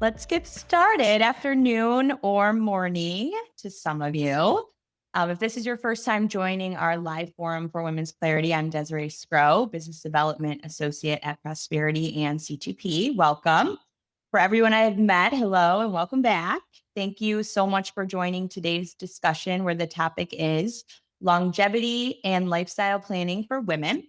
Let's get started. Afternoon or morning to some of you. If this is your first time joining our live forum for Women's Clarity, I'm Desiree Scrow, Business Development Associate at Prosperity and C2P. Welcome. For everyone I have met, hello and welcome back. Thank you so much for joining today's discussion where the topic is longevity and lifestyle planning for women.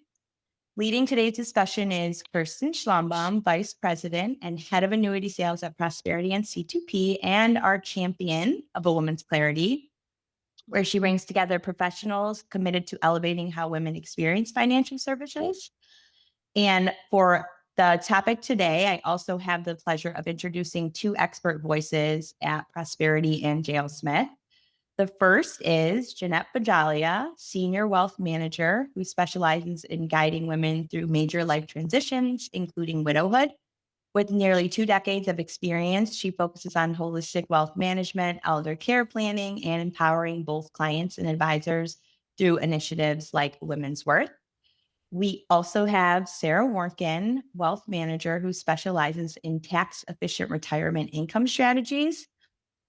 Leading today's discussion is Kirsten Schlumbohm, Vice President and Head of Annuity Sales at Prosperity and C2P, and our champion of a Woman's Clarity, where she brings together professionals committed to elevating how women experience financial services. And for the topic today, I also have the pleasure of introducing two expert voices at Prosperity and J.L. Smith. The first is Jeannette Bajalia, Senior Wealth Manager, who specializes in guiding women through major life transitions, including widowhood. With nearly 2 decades of experience, she focuses on holistic wealth management, elder care planning, and empowering both clients and advisors through initiatives like Women's Worth. We also have Sarah Warnkin, Wealth Manager, who specializes in tax-efficient retirement income strategies.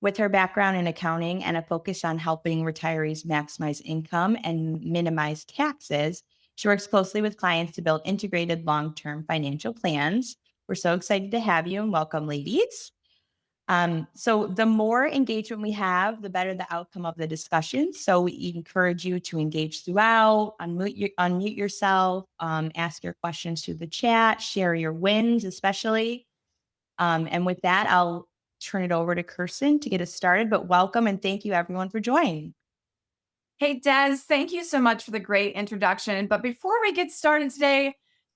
With her background in accounting and a focus on helping retirees maximize income and minimize taxes, she works closely with clients to build integrated long-term financial plans. We're so excited to have you and welcome, ladies. So the more engagement we have, the better the outcome of the discussion. So we encourage you to engage throughout, unmute yourself, ask your questions through the chat, share your wins, especially. And with that, I'll turn it over to Kirsten to get us started, but welcome and thank you everyone for joining. Hey, Des, thank you so much for the great introduction. But before we get started today,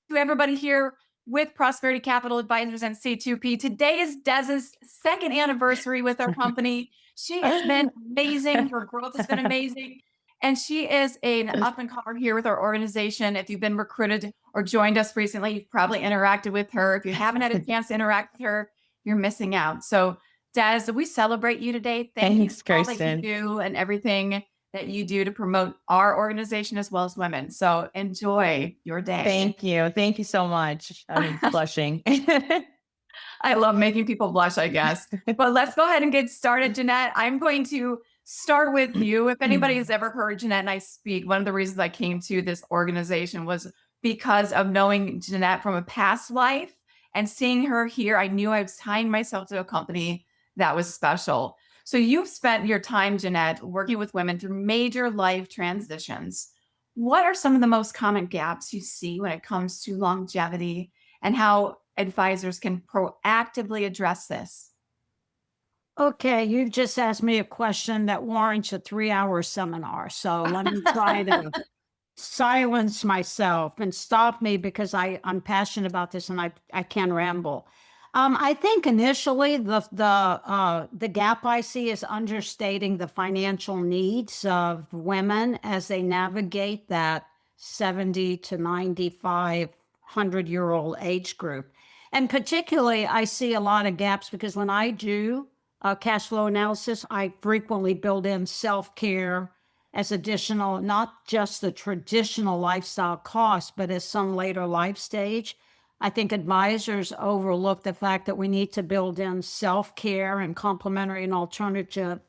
to everybody here with Prosperity Capital Advisors and C2P, today is Des's second anniversary with our company. She has been amazing. Her growth has been amazing. And she is an up-and-comer here with our organization. If you've been recruited or joined us recently, you've probably interacted with her. If you haven't had a chance to interact with her, you're missing out. So, Des, we celebrate you today. Thanks, for all that Kirsten. you do and everything that you do to promote our organization as well as women. So enjoy your day. Thank you. Thank you so much. I'm blushing. I love making people blush, I guess. But let's go ahead and get started, Jeannette. I'm going to start with you. If anybody has ever heard Jeannette and I speak, one of the reasons I came to this organization was because of knowing Jeannette from a past life and seeing her here. I knew I was tying myself to a company that was special. So you've spent your time, Jeannette, working with women through major life transitions. What are some of the most common gaps you see when it comes to longevity and how advisors can proactively address this? Okay, you've just asked me a question that warrants a 3-hour seminar. So let me try to silence myself and stop me because I'm passionate about this and I can ramble. I think initially the gap I see is understating the financial needs of women as they navigate that 70 to 95, 100-year-old age group. And particularly, I see a lot of gaps because when I do cash flow analysis, I frequently build in self-care as additional, not just the traditional lifestyle cost, but as some later life stage. I think advisors overlook the fact that we need to build in self-care and complementary and alternative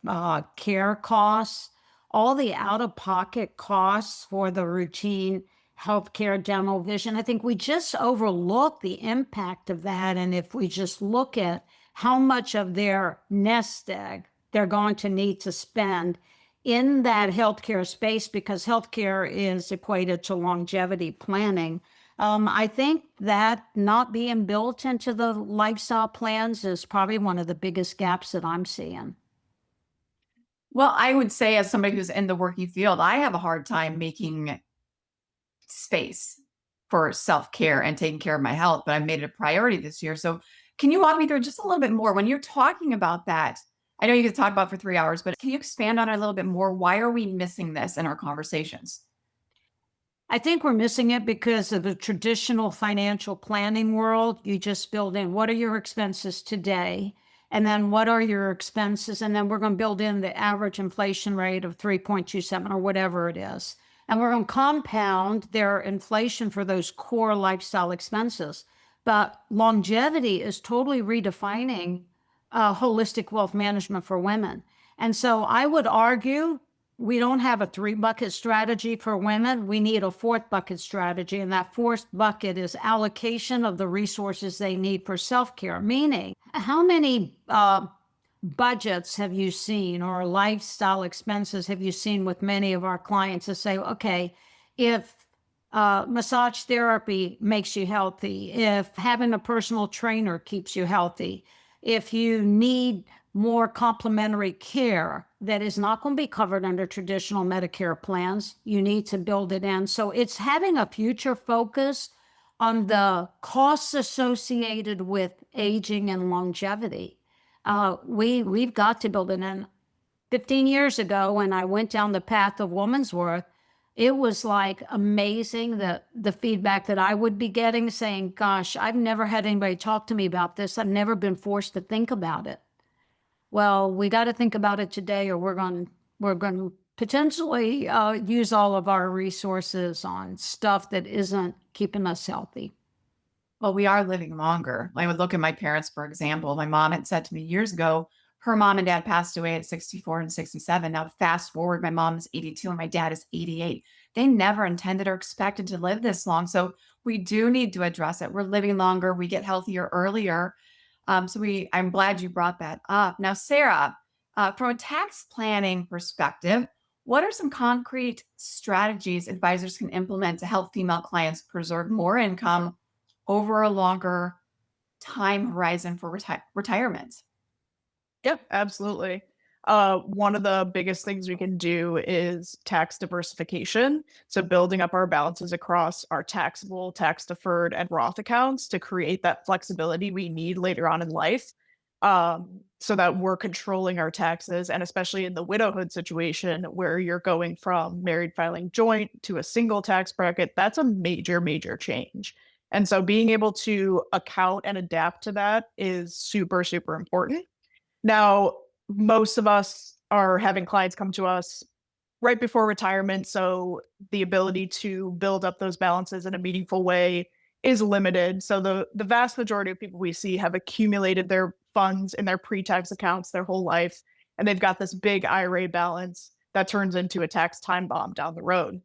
care costs, all the out-of-pocket costs for the routine healthcare, dental, vision. I think we just overlook the impact of that. And if we just look at how much of their nest egg they're going to need to spend in that healthcare space, because healthcare is equated to longevity planning, I think that not being built into the lifestyle plans is probably one of the biggest gaps that I'm seeing. Well, I would say as somebody who's in the working field, I have a hard time making space for self-care and taking care of my health, but I've made it a priority this year. So can you walk me through just a little bit more when you're talking about that? I know you could talk about it for 3 hours, but can you expand on it a little bit more? Why are we missing this in our conversations? I think we're missing it because of the traditional financial planning world. You just build in what are your expenses today, and then what are your expenses, and then we're going to build in the average inflation rate of 3.27 or whatever it is. And we're going to compound their inflation for those core lifestyle expenses. But longevity is totally redefining holistic wealth management for women. And so I would argue we don't have a 3-bucket strategy for women. We need a 4th bucket strategy. And that 4th bucket is allocation of the resources they need for self-care. Meaning, how many budgets have you seen or lifestyle expenses have you seen with many of our clients that say, okay, if massage therapy makes you healthy, if having a personal trainer keeps you healthy, if you need more complementary care that is not going to be covered under traditional Medicare plans, you need to build it in. So it's having a future focus on the costs associated with aging and longevity. We've got to build it in. 15 years ago, when I went down the path of woman's worth, it was like amazing the feedback that I would be getting saying, gosh, I've never had anybody talk to me about this. I've never been forced to think about it. Well, we got to think about it today, or we're going to potentially use all of our resources on stuff that isn't keeping us healthy. Well, we are living longer. I would look at my parents, for example. My mom had said to me years ago, her mom and dad passed away at 64 and 67. Now, fast forward, my mom is 82 and my dad is 88. They never intended or expected to live this long. So we do need to address it. We're living longer. We get healthier earlier. I'm glad you brought that up. Now, Sarah, from a tax planning perspective, what are some concrete strategies advisors can implement to help female clients preserve more income over a longer time horizon for retirement? Yep, absolutely. One of the biggest things we can do is tax diversification. So building up our balances across our taxable, tax deferred, and Roth accounts to create that flexibility we need later on in life, so that we're controlling our taxes. And especially in the widowhood situation where you're going from married filing joint to a single tax bracket, that's a major, major change. And so being able to account and adapt to that is super, super important. Now, most of us are having clients come to us right before retirement, so the ability to build up those balances in a meaningful way is limited. So the vast majority of people we see have accumulated their funds in their pre-tax accounts their whole life, and they've got this big IRA balance that turns into a tax time bomb down the road.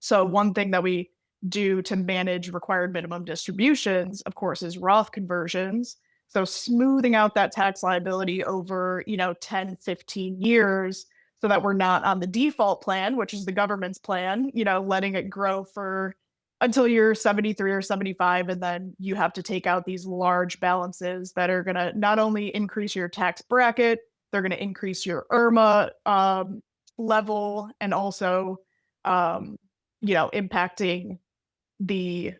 So one thing that we do to manage required minimum distributions, of course, is Roth conversions. So smoothing out that tax liability over, 10, 15 years so that we're not on the default plan, which is the government's plan, letting it grow for until you're 73 or 75. And then you have to take out these large balances that are going to not only increase your tax bracket, they're going to increase your IRMA level, and also, impacting the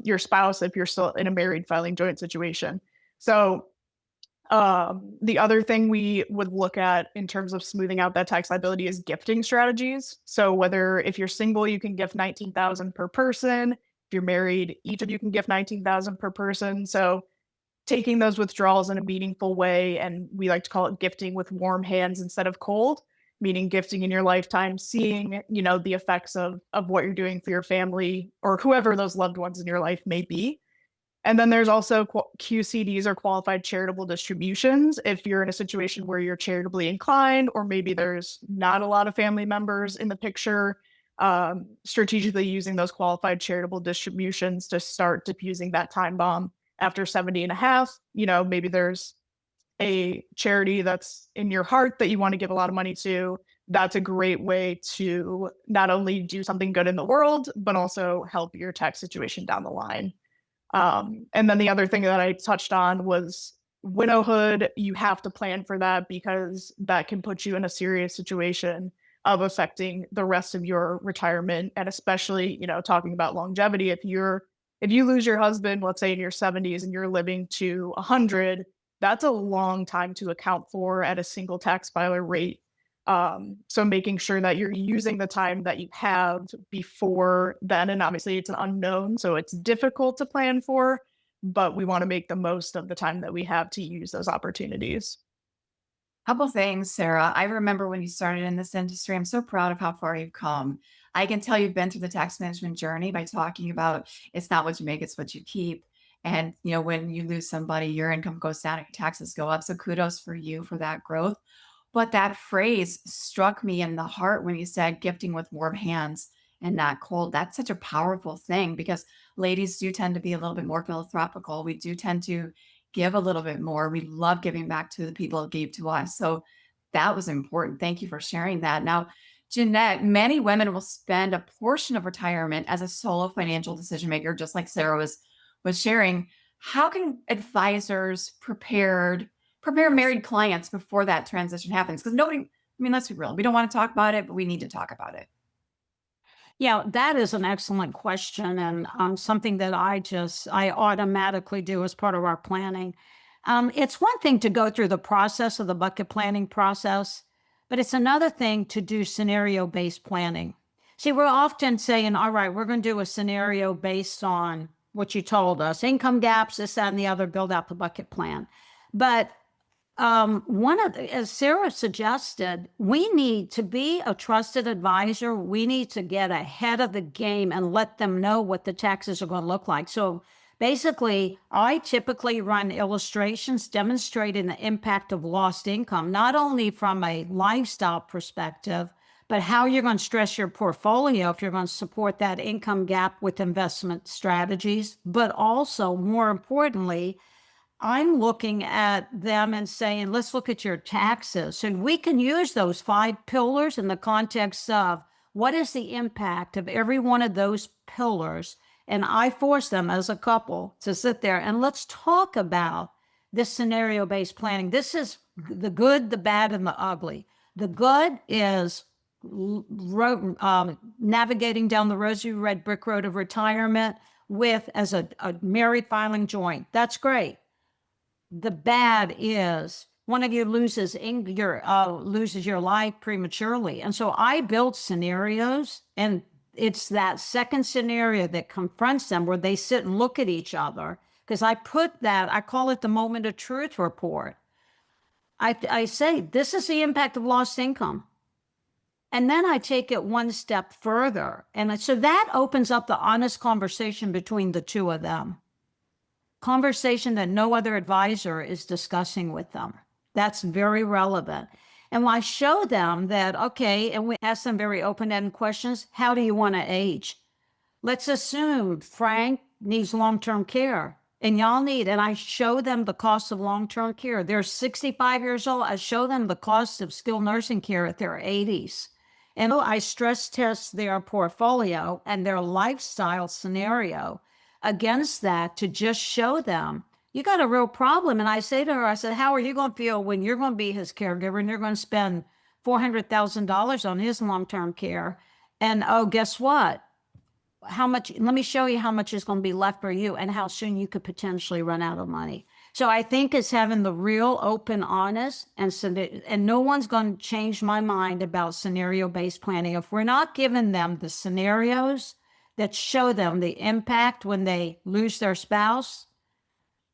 your spouse if you're still in a married filing joint situation. So the other thing we would look at in terms of smoothing out that tax liability is gifting strategies. So whether if you're single, you can gift $19,000 per person. If you're married, each of you can gift $19,000 per person. So taking those withdrawals in a meaningful way, and we like to call it gifting with warm hands instead of cold, meaning gifting in your lifetime, seeing, the effects of what you're doing for your family or whoever those loved ones in your life may be. And then there's also QCDs, or qualified charitable distributions. If you're in a situation where you're charitably inclined, or maybe there's not a lot of family members in the picture, strategically using those qualified charitable distributions to start diffusing that time bomb after 70 and a half. Maybe there's a charity that's in your heart that you want to give a lot of money to. That's a great way to not only do something good in the world, but also help your tax situation down the line. And then the other thing that I touched on was widowhood. You have to plan for that because that can put you in a serious situation of affecting the rest of your retirement. And especially, talking about longevity, if you lose your husband, let's say in your 70s, and you're living to 100, that's a long time to account for at a single tax filer rate. So making sure that you're using the time that you have before then, and obviously it's an unknown, so it's difficult to plan for, but we want to make the most of the time that we have to use those opportunities. Couple things, Sarah. I remember when you started in this industry. I'm so proud of how far you've come. I can tell you've been through the tax management journey by talking about it's not what you make, it's what you keep. And, when you lose somebody, your income goes down and taxes go up. So kudos for you for that growth. But that phrase struck me in the heart when you said gifting with warm hands and not cold. That's such a powerful thing because ladies do tend to be a little bit more philanthropical. We do tend to give a little bit more. We love giving back to the people who gave to us. So that was important. Thank you for sharing that. Now, Jeannette, many women will spend a portion of retirement as a solo financial decision maker, just like Sarah was sharing. How can advisors prepare married clients before that transition happens? Because let's be real, we don't want to talk about it, but we need to talk about it. Yeah, that is an excellent question, and something that I automatically do as part of our planning. It's one thing to go through the process of the bucket planning process, but it's another thing to do scenario-based planning. See, we're often saying, all right, we're going to do a scenario based on what you told us, income gaps, this, that, and the other, build out the bucket plan. But as Sarah suggested, we need to be a trusted advisor. We need to get ahead of the game and let them know what the taxes are going to look like. So basically, I typically run illustrations demonstrating the impact of lost income, not only from a lifestyle perspective, but how you're going to stress your portfolio if you're going to support that income gap with investment strategies, but also, more importantly, I'm looking at them and saying, let's look at your taxes. And we can use those 5 pillars in the context of what is the impact of every one of those pillars. And I force them as a couple to sit there and let's talk about this scenario-based planning. This is the good, the bad, and the ugly. The good is navigating down the rosy red brick road of retirement as a married filing joint. That's great. The bad is one of you loses your life prematurely. And so I build scenarios, and it's that second scenario that confronts them where they sit and look at each other. Because I call it the moment of truth report. I say, this is the impact of lost income. And then I take it one step further. And so that opens up the honest conversation between the two of them. Conversation that no other advisor is discussing with them. That's very relevant. And I show them that, okay, and we ask them very open-ended questions. How do you want to age? Let's assume Frank needs long-term care and and I show them the cost of long-term care. They're 65 years old. I show them the cost of skilled nursing care at their 80s. And I stress test their portfolio and their lifestyle scenario against that to just show them, you got a real problem. And I say to her, how are you going to feel when you're going to be his caregiver and you're going to spend $400,000 on his long-term care? And guess what? How much? Let me show you how much is going to be left for you and how soon you could potentially run out of money. So I think it's having the real, open, honest, and no one's going to change my mind about scenario-based planning. If we're not giving them the scenarios that show them the impact when they lose their spouse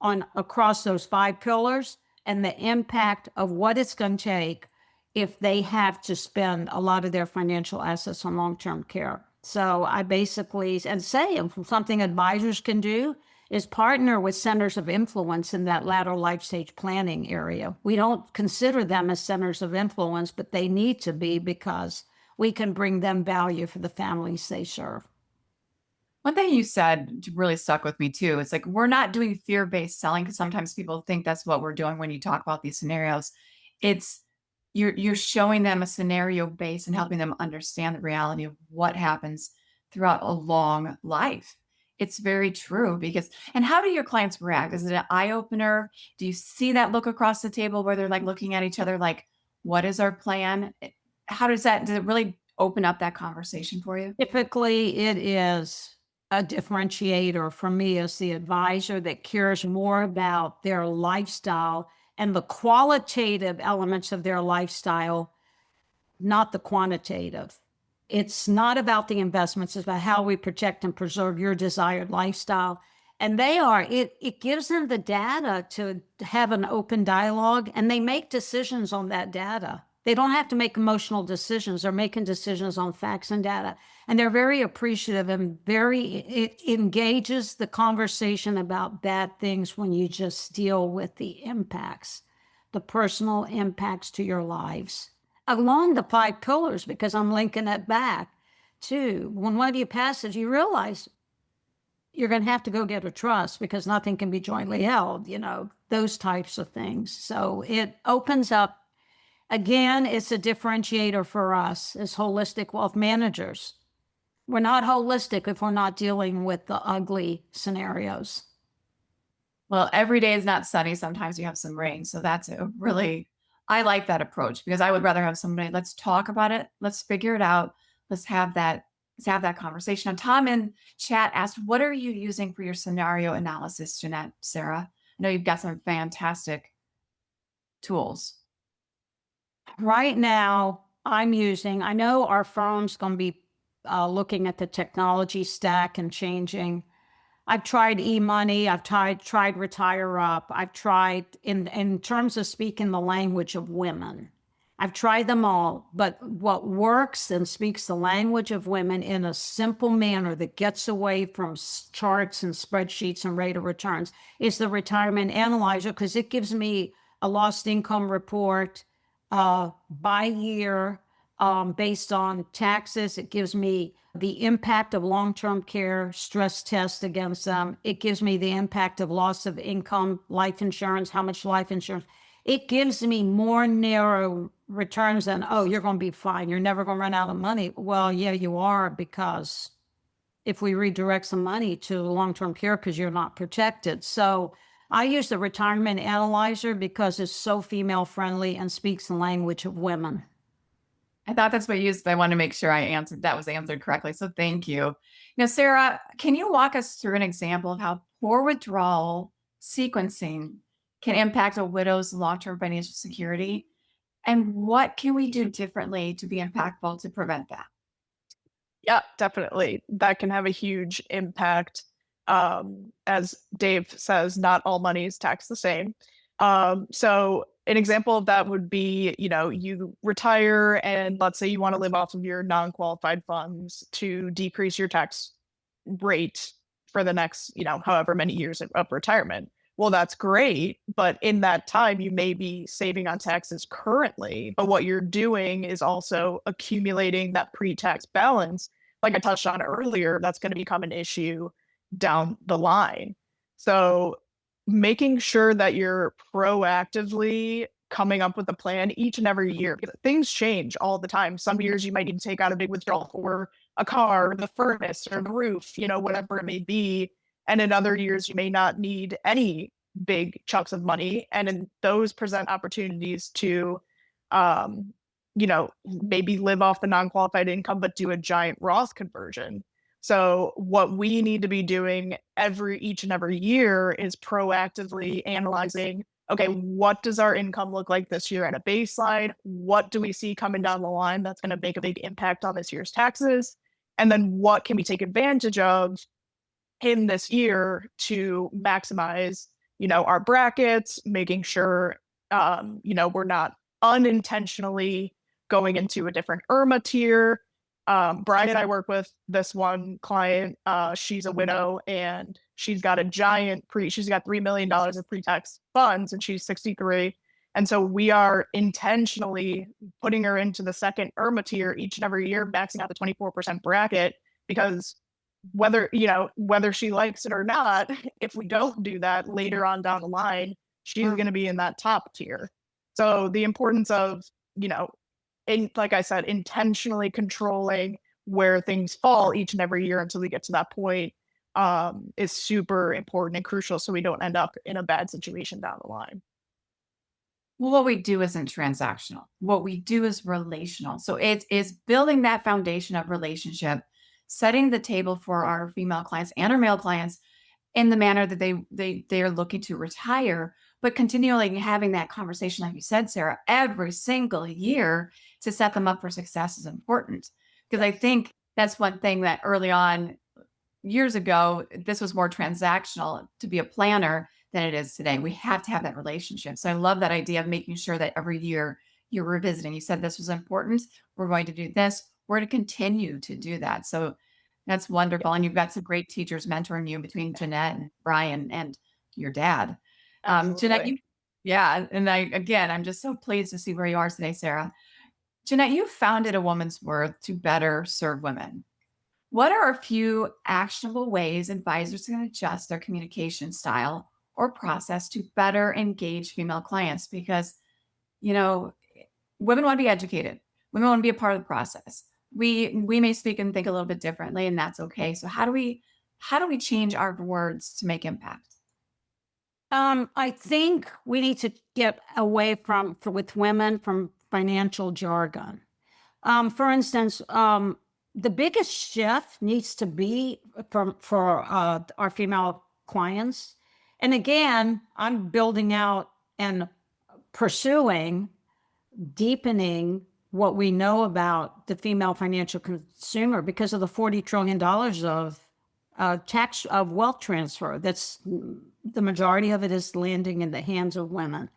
across those 5 pillars, and the impact of what it's going to take if they have to spend a lot of their financial assets on long-term care. So I basically say something advisors can do is partner with centers of influence in that latter life stage planning area. We don't consider them as centers of influence, but they need to be because we can bring them value for the families they serve. One thing you said really stuck with me too. It's like, we're not doing fear-based selling, because sometimes people think that's what we're doing when you talk about these scenarios. It's you're showing them a scenario base and helping them understand the reality of what happens throughout a long life. It's very true and how do your clients react? Is it an eye opener? Do you see that look across the table where they're like looking at each other like, what is our plan? Does it really open up that conversation for you? Typically, it is a differentiator for me as the advisor that cares more about their lifestyle and the qualitative elements of their lifestyle, not the quantitative. It's not about the investments, it's about how we protect and preserve your desired lifestyle. And it gives them the data to have an open dialogue, and they make decisions on that data. They don't have to make emotional decisions. They're making decisions on facts and data. And they're very appreciative and it engages the conversation about bad things when you just deal with the impacts, the personal impacts to your lives along the 5 pillars, because I'm linking it back to when one of you passes, you realize you're going to have to go get a trust because nothing can be jointly held, those types of things. So it opens up. Again, it's a differentiator for us as holistic wealth managers. We're not holistic if we're not dealing with the ugly scenarios. Well, every day is not sunny. Sometimes you have some rain. So that's I like that approach because I would rather have somebody, let's talk about it. Let's figure it out. Let's have that conversation. Now, Tom in chat asked, what are you using for your scenario analysis, Jeannette, Sarah? I know you've got some fantastic tools. Right now, I know our firm's going to be looking at the technology stack and changing. I've tried e-money. I've tried Retire Up. I've tried in terms of speaking the language of women. I've tried them all, but what works and speaks the language of women in a simple manner that gets away from charts and spreadsheets and rate of returns is the retirement analyzer, because it gives me a lost income report by year based on taxes. It gives me the impact of long-term care stress test against them. It gives me the impact of loss of income, life insurance, how much life insurance. It gives me more narrow returns than, oh, you're going to be fine. You're never going to run out of money. Well, yeah, you are, because if we redirect some money to long-term care because you're not protected. So I use the retirement analyzer because it's so female friendly and speaks the language of women. I thought that's what you used, but I want to make sure that was answered correctly. So thank you. Now, Sarah, can you walk us through an example of how poor withdrawal sequencing can impact a widow's long-term financial security? And what can we do differently to be impactful to prevent that? Yeah, definitely. That can have a huge impact. As Dave says, not all money is taxed the same. So an example of that would be, you retire and let's say you want to live off of your non-qualified funds to decrease your tax rate for the next, however many years of retirement. Well, that's great. But in that time, you may be saving on taxes currently. But what you're doing is also accumulating that pre-tax balance. Like I touched on earlier, that's going to become an issue down the line. So making sure that you're proactively coming up with a plan each and every year, because things change all the time. Some years you might need to take out a big withdrawal for a car, the furnace, or the roof, whatever it may be. And in other years, you may not need any big chunks of money. And in those present opportunities to, maybe live off the non-qualified income, but do a giant Roth conversion. So what we need to be doing each and every year is proactively analyzing, okay, what does our income look like this year at a baseline? What do we see coming down the line that's going to make a big impact on this year's taxes? And then what can we take advantage of in this year to maximize, our brackets, making sure, we're not unintentionally going into a different IRMA tier. Brian and I work with this one client. She's a widow and she's got she's got $3 million of pre-tax funds and she's 63. And so we are intentionally putting her into the second IRMA tier each and every year, maxing out the 24% bracket, because whether she likes it or not, if we don't do that later on down the line, she's going to be in that top tier. So the importance of, like I said, intentionally controlling where things fall each and every year until we get to that point is super important and crucial, so we don't end up in a bad situation down the line. Well, what we do isn't transactional. What we do is relational. So it is building that foundation of relationship, setting the table for our female clients and our male clients in the manner that they are looking to retire, but continually having that conversation, like you said, Sarah, every single year to set them up for success is important. Because I think that's one thing that early on, years ago, this was more transactional to be a planner than it is today. We have to have that relationship. So I love that idea of making sure that every year you're revisiting. You said this was important. We're going to do this. We're going to continue to do that. So that's wonderful. And you've got some great teachers mentoring you between Jeannette and Brian and your dad. Jeannette, I'm just so pleased to see where you are today, Sarah. Jeannette, you founded A Woman's Worth to better serve women. What are a few actionable ways advisors can adjust their communication style or process to better engage female clients? Because, women want to be educated. Women want to be a part of the process. We may speak and think a little bit differently, and that's okay. So how do we change our words to make impact? I think we need to get away with women from financial jargon. For instance, the biggest shift needs to be for our female clients. And again, I'm building out and pursuing, deepening what we know about the female financial consumer because of the $40 trillion of wealth transfer. That's the majority of it is landing in the hands of women.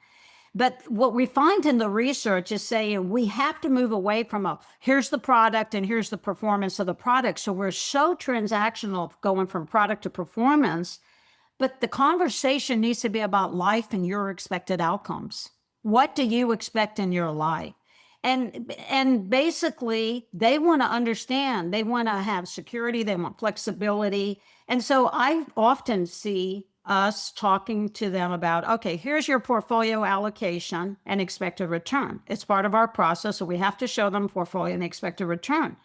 But what we find in the research is saying we have to move away from here's the product and here's the performance of the product. So we're so transactional going from product to performance, but the conversation needs to be about life and your expected outcomes. What do you expect in your life? And basically they want to understand, they want to have security, they want flexibility. And so I often see us talking to them about, okay, here's your portfolio allocation and expected return. It's part of our process, so we have to show them portfolio and expected return.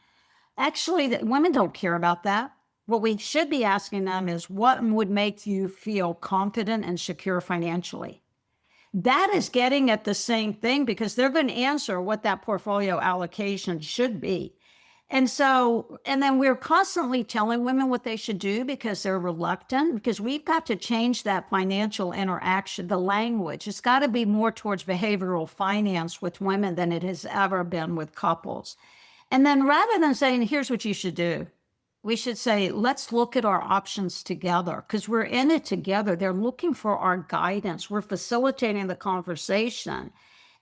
Actually, women don't care about that. What we should be asking them is what would make you feel confident and secure financially? That is getting at the same thing because they're going to answer what that portfolio allocation should be. And then we're constantly telling women what they should do because they're reluctant, because we've got to change that financial interaction, the language. It's got to be more towards behavioral finance with women than it has ever been with couples. And then rather than saying, here's what you should do, we should say, let's look at our options together because we're in it together. They're looking for our guidance. We're facilitating the conversation.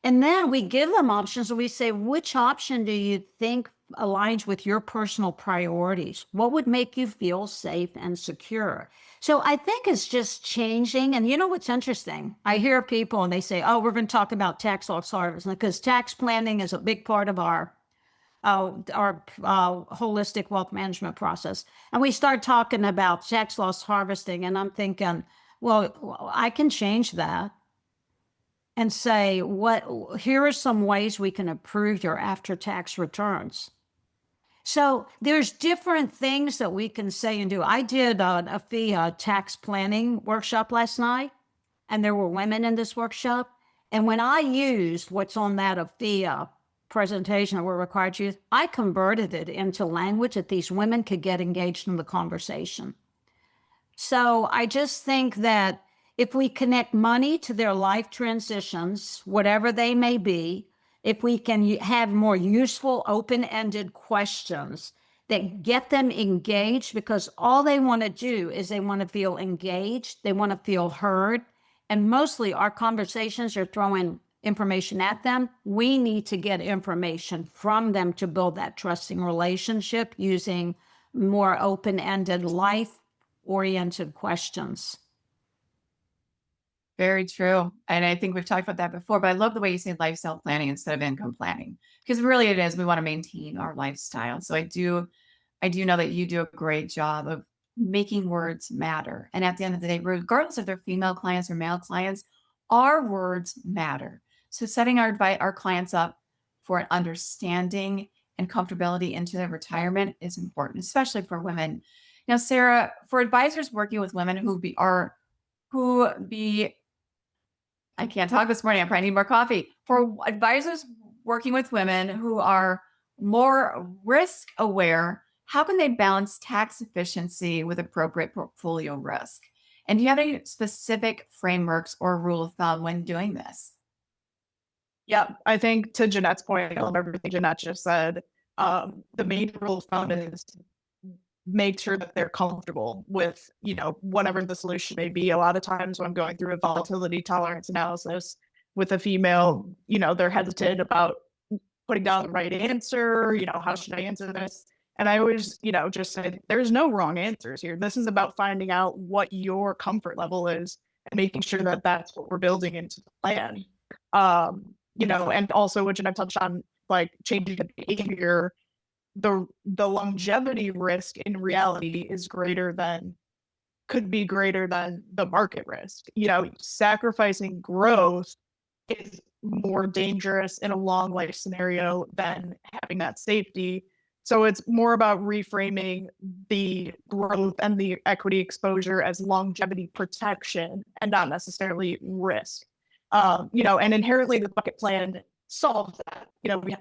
And then we give them options and we say, which option do you think aligns with your personal priorities? What would make you feel safe and secure? So I think it's just changing. And you know what's interesting? I hear people and they say, oh, we're going to talk about tax loss harvesting because tax planning is a big part of our holistic wealth management process. And we start talking about tax loss harvesting. And I'm thinking, well, I can change that and say, here are some ways we can improve your after-tax returns. So there's different things that we can say and do. I did a fee tax planning workshop last night, and there were women in this workshop. And when I used what's on that AFIA presentation that we're required to use, I converted it into language that these women could get engaged in the conversation. So I just think that if we connect money to their life transitions, whatever they may be, if we can have more useful, open-ended questions that get them engaged, because all they want to do is they want to feel engaged, they want to feel heard, and mostly our conversations are throwing information at them. We need to get information from them to build that trusting relationship using more open-ended, life-oriented questions. Very true. And I think we've talked about that before, but I love the way you say lifestyle planning instead of income planning, because really it is, we want to maintain our lifestyle. So I do know that you do a great job of making words matter. And at the end of the day, regardless if they're female clients or male clients, our words matter. So setting our clients up for an understanding and comfortability into their retirement is important, especially for women. Now, Sarah, for advisors working with women I can't talk this morning. I probably need more coffee. For advisors working with women who are more risk aware, how can they balance tax efficiency with appropriate portfolio risk? And do you have any specific frameworks or rule of thumb when doing this? Yeah, I think to Jeanette's point, I love everything Jeannette just said. The main rule of thumb is make sure that they're comfortable with, whatever the solution may be. A lot of times when I'm going through a volatility tolerance analysis with a female, they're hesitant about putting down the right answer, how should I answer this? And I always, just say there's no wrong answers here. This is about finding out what your comfort level is and making sure that that's what we're building into the plan. And also, which I've touched on, like changing the behavior, the longevity risk in reality could be greater than the market risk. Sacrificing growth is more dangerous in a long life scenario than having that safety. So it's more about reframing the growth and the equity exposure as longevity protection and not necessarily risk. And inherently the bucket plan solves that.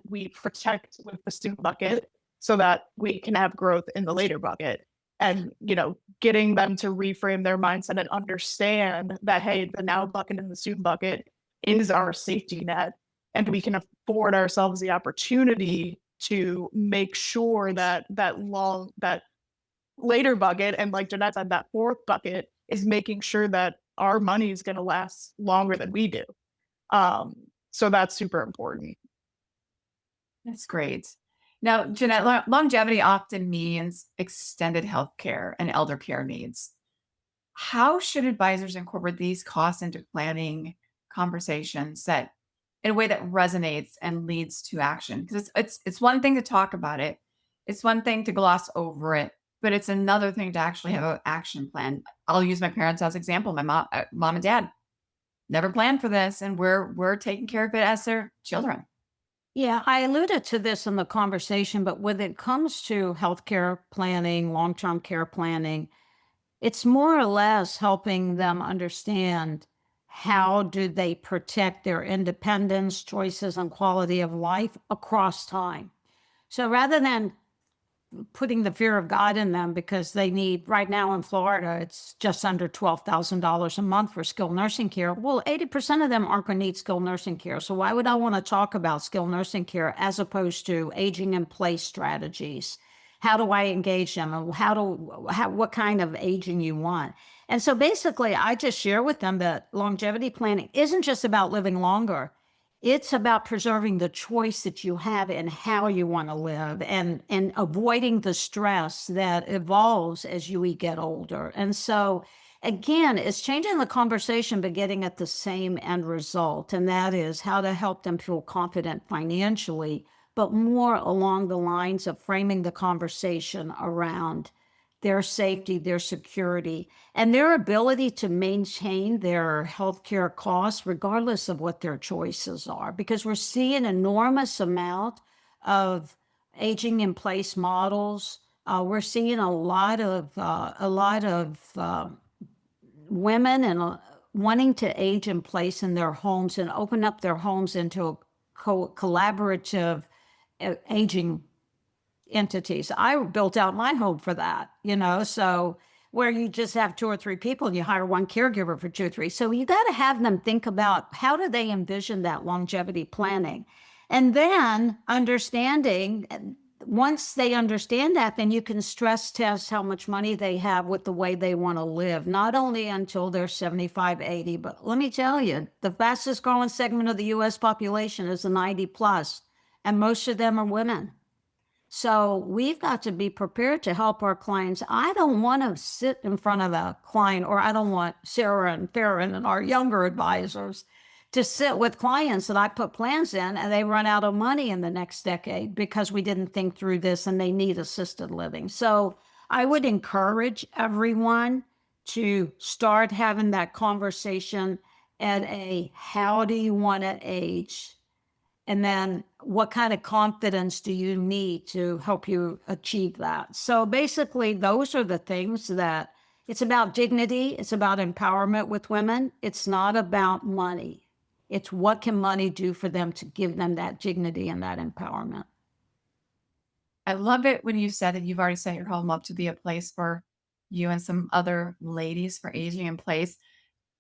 We protect with the student bucket so that we can have growth in the later bucket. And, getting them to reframe their mindset and understand that, hey, the now bucket and the student bucket is our safety net, and we can afford ourselves the opportunity to make sure that that later bucket, and like Jeannette said, that fourth bucket is making sure that our money is going to last longer than we do. So that's super important. That's great. Now, Jeannette, longevity often means extended health care and elder care needs. How should advisors incorporate these costs into planning conversations that in a way that resonates and leads to action? Because it's one thing to talk about it, it's one thing to gloss over it, but it's another thing to actually have an action plan. I'll use my parents as example. My mom and dad never planned for this, and we're taking care of it as their children. Yeah, I alluded to this in the conversation, but when it comes to healthcare planning, long-term care planning, it's more or less helping them understand how do they protect their independence, choices, and quality of life across time. So rather than putting the fear of God in them, because they need, right now in Florida, it's just under $12,000 a month for skilled nursing care. Well, 80% of them aren't going to need skilled nursing care. So why would I want to talk about skilled nursing care as opposed to aging in place strategies? How do I engage them? And what kind of aging you want? And so basically, I just share with them that longevity planning isn't just about living longer. It's about preserving the choice that you have in how you want to live and avoiding the stress that evolves as you get older. And so, again, it's changing the conversation, but getting at the same end result. And that is how to help them feel confident financially, but more along the lines of framing the conversation around their safety, their security, and their ability to maintain their healthcare costs, regardless of what their choices are. Because we're seeing an enormous amount of aging in place models. We're seeing a lot of women and wanting to age in place in their homes and open up their homes into a collaborative aging entities. I built out my home for that, so where you just have 2 or 3 people and you hire one caregiver for 2 or 3. So you got to have them think about how do they envision that longevity planning, and then understanding. Once they understand that, then you can stress test how much money they have with the way they want to live, not only until they're 75, 80, but let me tell you, the fastest growing segment of the U.S. population is the 90 plus, and most of them are women. So we've got to be prepared to help our clients. I don't want to sit in front of a client, or I don't want Sarah and Farron and our younger advisors to sit with clients that I put plans in and they run out of money in the next decade because we didn't think through this and they need assisted living. So I would encourage everyone to start having that conversation at a how do you want to age? And then what kind of confidence do you need to help you achieve that? So basically, those are the things that it's about dignity. It's about empowerment with women. It's not about money. It's what can money do for them to give them that dignity and that empowerment. I love it when you said that you've already set your home up to be a place for you and some other ladies for aging in place.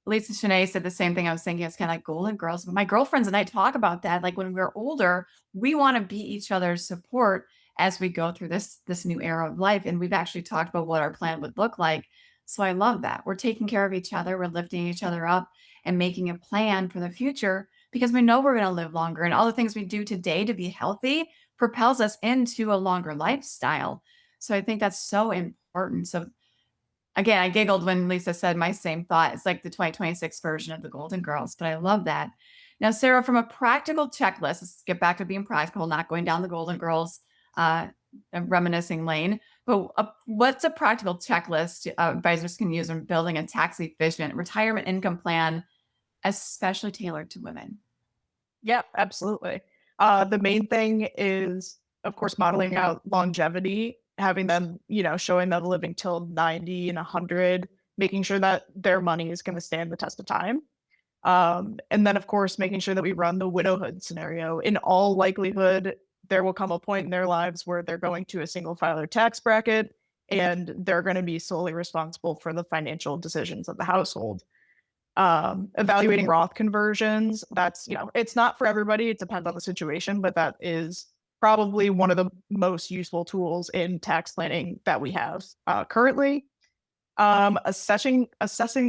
Lisa Shanae said the same thing. I was thinking it's kind of like Golden Girls. My girlfriends and I talk about that. Like when we're older, we want to be each other's support as we go through this new era of life. And we've actually talked about what our plan would look like. So I love that. We're taking care of each other. We're lifting each other up and making a plan for the future because we know we're going to live longer, and all the things we do today to be healthy propels us into a longer lifestyle. So I think that's so important. So again, I giggled when Lisa said my same thought. It's like the 2026 version of the Golden Girls, but I love that. Now, Sarah, from a practical checklist, let's get back to being practical, not going down the Golden Girls reminiscing lane. But what's a practical checklist advisors can use when building a tax efficient retirement income plan, especially tailored to women? Yeah, absolutely. The main thing is, of course, modeling out longevity, having them, showing them living till 90 and 100, making sure that their money is going to stand the test of time. And then, of course, making sure that we run the widowhood scenario. In all likelihood, there will come a point in their lives where they're going to a single filer tax bracket and they're going to be solely responsible for the financial decisions of the household. Evaluating Roth conversions, that's, it's not for everybody. It depends on the situation, but that is probably one of the most useful tools in tax planning that we have currently. Assessing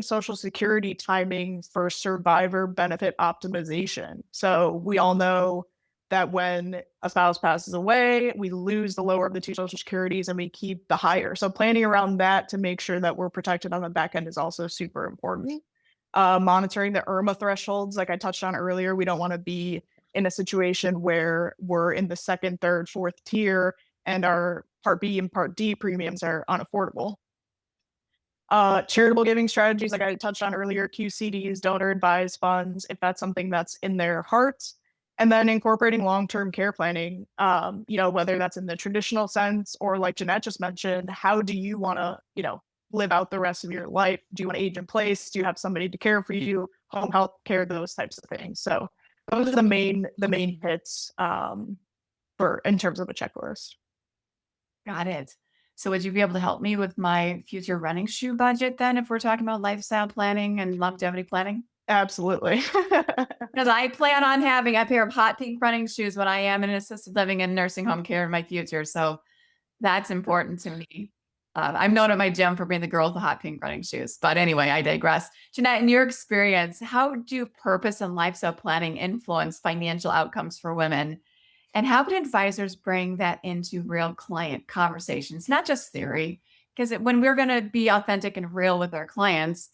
Social Security timing for survivor benefit optimization. So we all know that when a spouse passes away, we lose the lower of the two Social Securities and we keep the higher. So planning around that to make sure that we're protected on the back end is also super important. Monitoring the IRMA thresholds, like I touched on earlier, we don't want to be in a situation where we're in the second, third, fourth tier and our Part B and Part D premiums are unaffordable. Charitable giving strategies, like I touched on earlier, QCDs, donor advised funds, if that's something that's in their hearts. And then incorporating long-term care planning, whether that's in the traditional sense or like Jeannette just mentioned, how do you want to, live out the rest of your life? Do you want to age in place? Do you have somebody to care for you? Home health care, those types of things. So those are the main hits in terms of a checklist. Got it. So would you be able to help me with my future running shoe budget then, if we're talking about lifestyle planning and longevity planning? Absolutely. Because I plan on having a pair of hot pink running shoes when I am in assisted living and nursing home care in my future. So that's important to me. I'm known at my gym for being the girl with the hot pink running shoes. But anyway, I digress. Jeannette, in your experience, how do purpose and lifestyle planning influence financial outcomes for women? And how can advisors bring that into real client conversations, not just theory? Because when we're going to be authentic and real with our clients,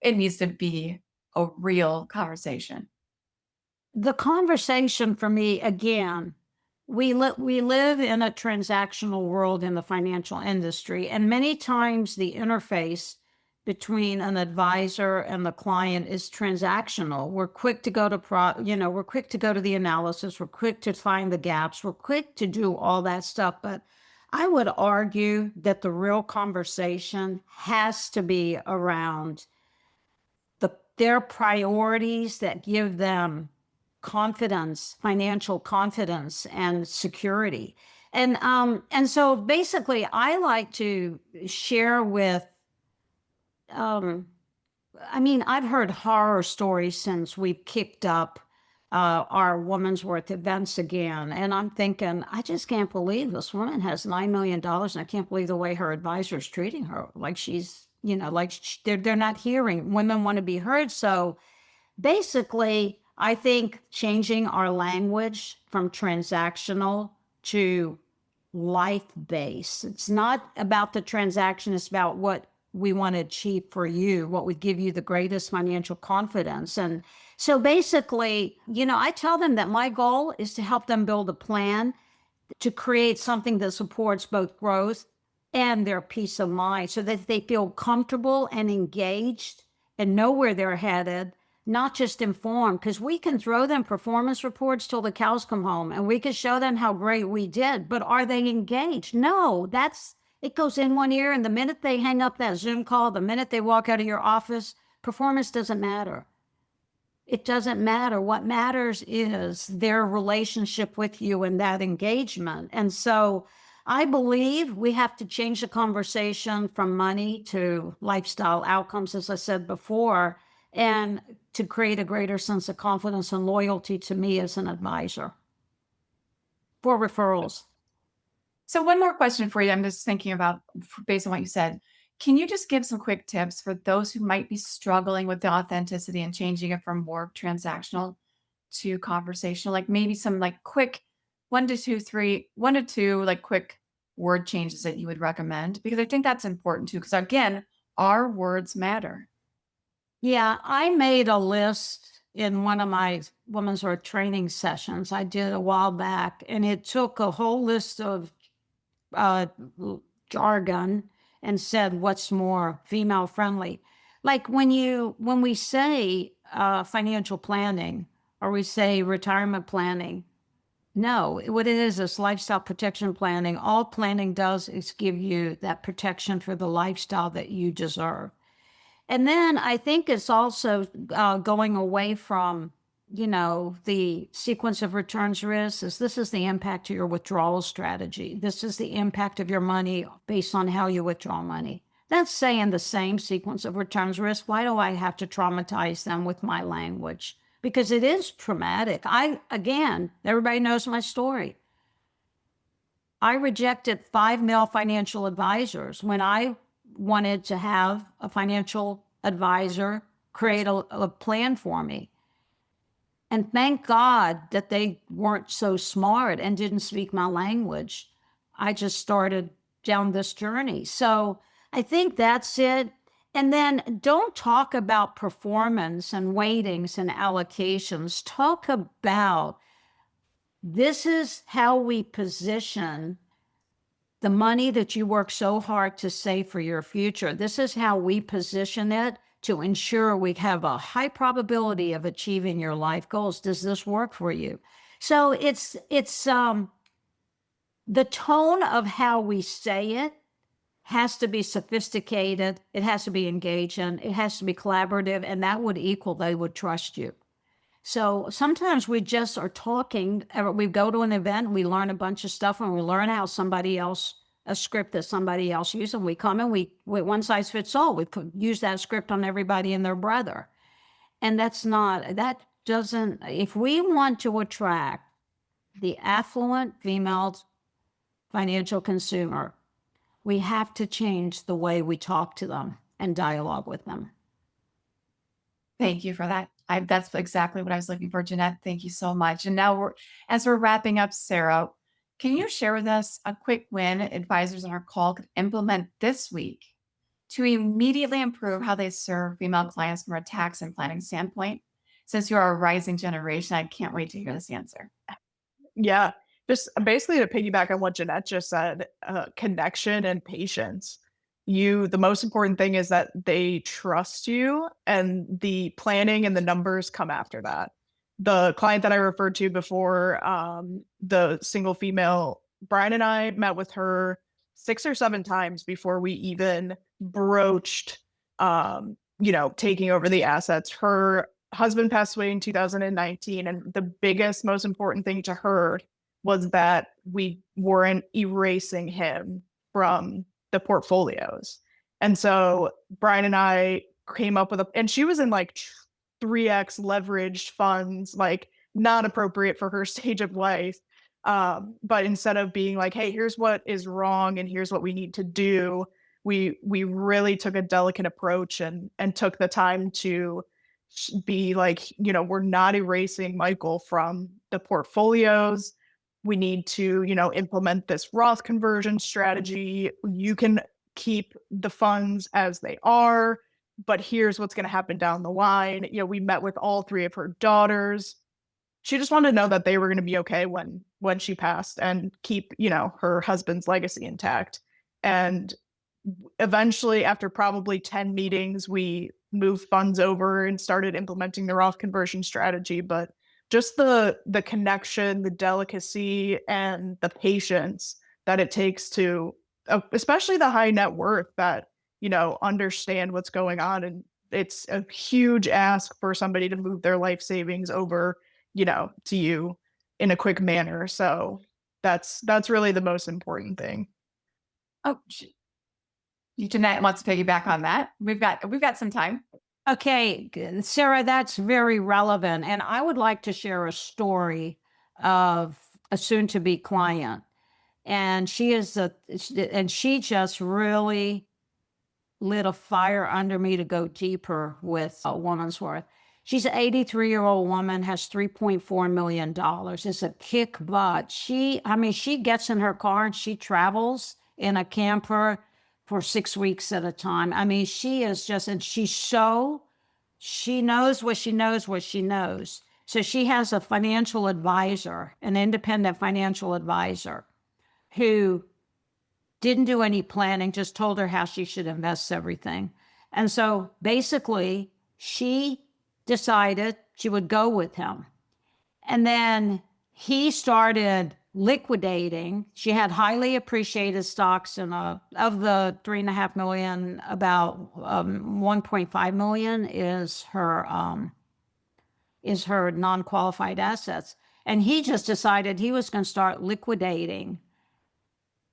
it needs to be a real conversation. The conversation for me, again, we live in a transactional world in the financial industry, and many times the interface between an advisor and the client is transactional. We're quick to go to we're quick to go to the analysis, we're quick to find the gaps, we're quick to do all that stuff. But I would argue that the real conversation has to be around their priorities that give them confidence, financial confidence and security. And so basically I like to share with, I've heard horror stories since we've kicked up our Woman's Worth events again. And I'm thinking, I just can't believe this woman has $9 million. And I can't believe the way her advisor is treating her. Like she's, they're not hearing. Women want to be heard. So basically, I think changing our language from transactional to life-based. It's not about the transaction, it's about what we want to achieve for you, what would give you the greatest financial confidence. And so basically, I tell them that my goal is to help them build a plan to create something that supports both growth and their peace of mind so that they feel comfortable and engaged and know where they're headed, not just informed, because we can throw them performance reports till the cows come home and we can show them how great we did, but are they engaged? No, it goes in one ear, and the minute they hang up that Zoom call, the minute they walk out of your office, performance doesn't matter. It doesn't matter. What matters is their relationship with you and that engagement. And so I believe we have to change the conversation from money to lifestyle outcomes, as I said before, and to create a greater sense of confidence and loyalty to me as an advisor for referrals. So one more question for you. I'm just thinking about, based on what you said, can you just give some quick tips for those who might be struggling with the authenticity and changing it from more transactional to conversational, like maybe some like quick 1 to 2 like quick word changes that you would recommend? Because I think that's important too. Because again, our words matter. Yeah, I made a list in one of my women's work training sessions I did a while back, and it took a whole list of uh, jargon and said what's more female friendly. Like when we say financial planning or we say retirement planning, no, what it is lifestyle protection planning. All planning does is give you that protection for the lifestyle that you deserve. And then I think it's also going away from, the sequence of returns risks. This is the impact of your withdrawal strategy. This is the impact of your money based on how you withdraw money. That's saying the same sequence of returns risk. Why do I have to traumatize them with my language? Because it is traumatic. Again, everybody knows my story. I rejected 5 male financial advisors when I wanted to have a financial advisor create a plan for me. And thank God that they weren't so smart and didn't speak my language. I just started down this journey. So I think that's it. And then don't talk about performance and weightings and allocations. Talk about this is how we position the money that you work so hard to save for your future. This is how we position it to ensure we have a high probability of achieving your life goals. Does this work for you? So it's the tone of how we say it has to be sophisticated. It has to be engaging. It has to be collaborative, and that would equal they would trust you. So sometimes we just are talking. We go to an event, we learn a bunch of stuff, and we learn how a script that somebody else uses. And we come and we one size fits all. We use that script on everybody and their brother. And that doesn't, if we want to attract the affluent female financial consumer, we have to change the way we talk to them and dialogue with them. Thank you for that. That's exactly what I was looking for, Jeannette. Thank you so much. And now as we're wrapping up, Sarah, can you share with us a quick win advisors on our call could implement this week to immediately improve how they serve female clients from a tax and planning standpoint? Since you're a rising generation, I can't wait to hear this answer. Yeah, just basically to piggyback on what Jeannette just said, connection and patience. The most important thing is that they trust you, and the planning and the numbers come after that. The client that I referred to before, the single female, Brian and I met with her 6 or 7 times before we even broached, taking over the assets. Her husband passed away in 2019, and the biggest, most important thing to her was that we weren't erasing him from the portfolios. And so Brian and I came up with and she was in like 3x leveraged funds, like not appropriate for her stage of life. But instead of being like, hey, here's what is wrong and here's what we need to do, we really took a delicate approach and took the time to be like, we're not erasing Michael from the portfolios. We need to, implement this Roth conversion strategy. You can keep the funds as they are, but here's what's going to happen down the line. We met with all 3 of her daughters. She just wanted to know that they were going to be okay when she passed and keep, her husband's legacy intact. And eventually, after probably 10 meetings, we moved funds over and started implementing the Roth conversion strategy. But just the connection, the delicacy, and the patience that it takes to, especially the high net worth that, understand what's going on. And it's a huge ask for somebody to move their life savings over, to you in a quick manner. So that's really the most important thing. Oh, Jeannette wants to piggyback on that. We've got some time. Okay, Sarah, that's very relevant. And I would like to share a story of a soon-to-be client. And she just really lit a fire under me to go deeper with a woman's worth. She's an 83-year-old woman, has $3.4 million. It's a kick butt. She gets in her car and she travels in a camper for 6 weeks at a time. I mean, she is just, and she knows what she knows what she knows. So she has a financial advisor, an independent financial advisor, who didn't do any planning, just told her how she should invest everything. And so basically, she decided she would go with him. And then he started liquidating. She had highly appreciated stocks, and of the 3.5 million, about 1.5 million is her non-qualified assets. And he just decided he was going to start liquidating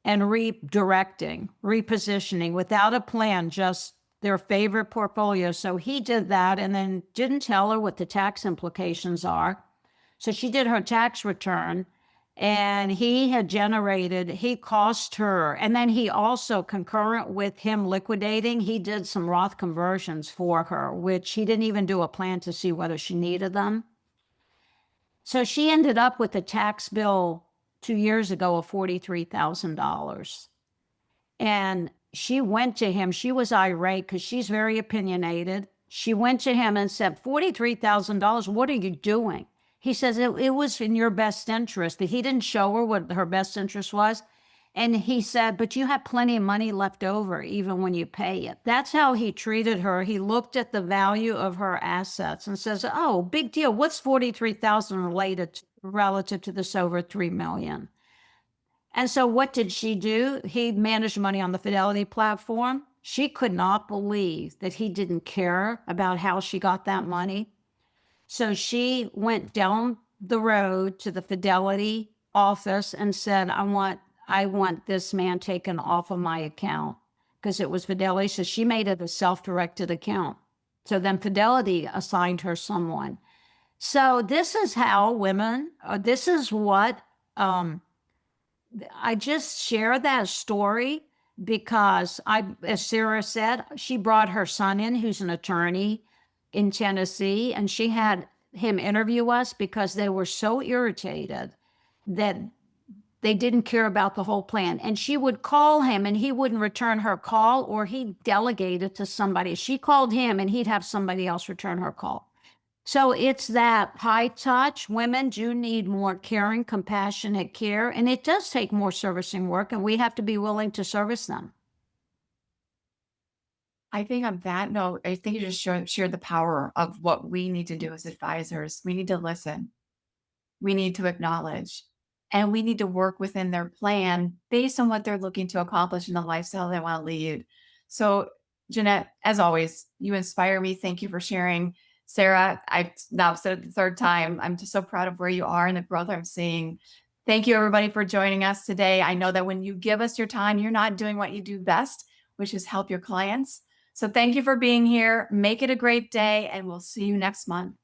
and redirecting, repositioning without a plan, just their favorite portfolio. So he did that and then didn't tell her what the tax implications are. So she did her tax return, and he cost her. And then he also, concurrent with him liquidating, he did some Roth conversions for her, which he didn't even do a plan to see whether she needed them. So she ended up with a tax bill 2 years ago of $43,000. And she went to him. She was irate because she's very opinionated. She went to him and said, $43,000, what are you doing? He says, it was in your best interest. He didn't show her what her best interest was. And he said, but you have plenty of money left over even when you pay it. That's how he treated her. He looked at the value of her assets and says, oh, big deal. What's 43,000 relative to this over 3 million? And so what did she do? He managed money on the Fidelity platform. She could not believe that he didn't care about how she got that money. So she went down the road to the Fidelity office and said, I want this man taken off of my account, because it was Fidelity. So she made it a self-directed account. So then Fidelity assigned her someone. So this is how women, this is what, I just share that story because as Sarah said, she brought her son in, who's an attorney in Tennessee, and she had him interview us because they were so irritated that they didn't care about the whole plan. And she would call him and he wouldn't return her call, or he'd delegate it to somebody. She called him and he'd have somebody else return her call. So it's that high touch. Women do need more caring, compassionate care, and it does take more servicing work, and we have to be willing to service them. I think on that note, I think you just shared the power of what we need to do as advisors. We need to listen. We need to acknowledge, and we need to work within their plan based on what they're looking to accomplish in the lifestyle they want to lead. So, Jeannette, as always, you inspire me. Thank you for sharing. Sarah, I've now said it the third time. I'm just so proud of where you are and the growth I'm seeing. Thank you, everybody, for joining us today. I know that when you give us your time, you're not doing what you do best, which is help your clients. So thank you for being here. Make it a great day, and we'll see you next month.